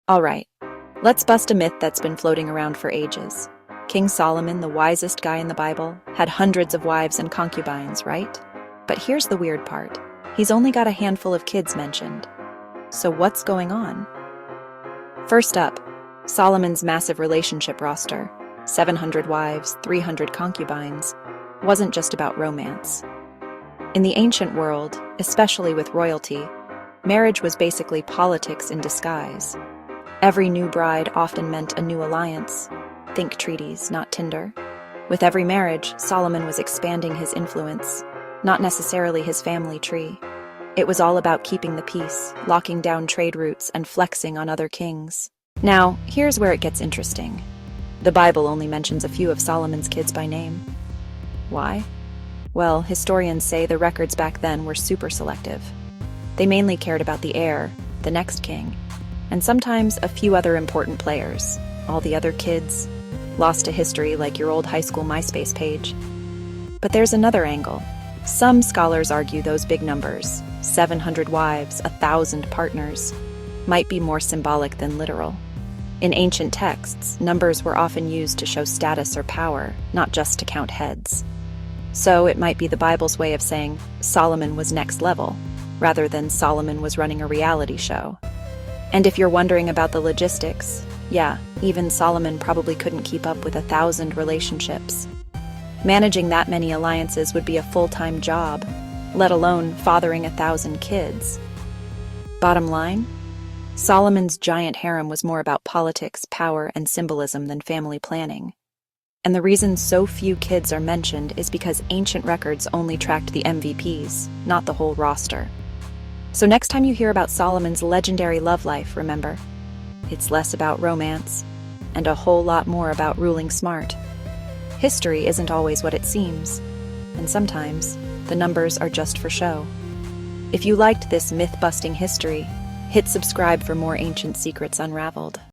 All right, let's bust a myth that's been floating around for ages. King Solomon, the wisest guy in the Bible, had hundreds of wives and concubines, right? But here's the weird part. He's only got a handful of kids mentioned. So what's going on? First up, Solomon's massive relationship roster, 700 wives, 300 concubines, wasn't just about romance. In the ancient world, especially with royalty, marriage was basically politics in disguise. Every new bride often meant a new alliance. Think treaties, not Tinder. With every marriage, Solomon was expanding his influence, not necessarily his family tree. It was all about keeping the peace, locking down trade routes, and flexing on other kings. Now, here's where it gets interesting. The Bible only mentions a few of Solomon's kids by name. Why? Well, historians say the records back then were super selective. They mainly cared about the heir, the next king, and sometimes a few other important players. All the other kids, lost to history like your old high school MySpace page. But there's another angle. Some scholars argue those big numbers, 700 wives, 1,000 partners, might be more symbolic than literal. In ancient texts, numbers were often used to show status or power, not just to count heads. So it might be the Bible's way of saying Solomon was next level, rather than Solomon was running a reality show. And if you're wondering about the logistics, yeah, even Solomon probably couldn't keep up with 1,000 relationships. Managing that many alliances would be a full-time job, let alone fathering 1,000 kids. Bottom line, Solomon's giant harem was more about politics, power, and symbolism than family planning. And the reason so few kids are mentioned is because ancient records only tracked the MVPs, not the whole roster. So next time you hear about Solomon's legendary love life, remember, it's less about romance and a whole lot more about ruling smart. History isn't always what it seems, and sometimes the numbers are just for show. If you liked this myth-busting history, hit subscribe for more ancient secrets unraveled.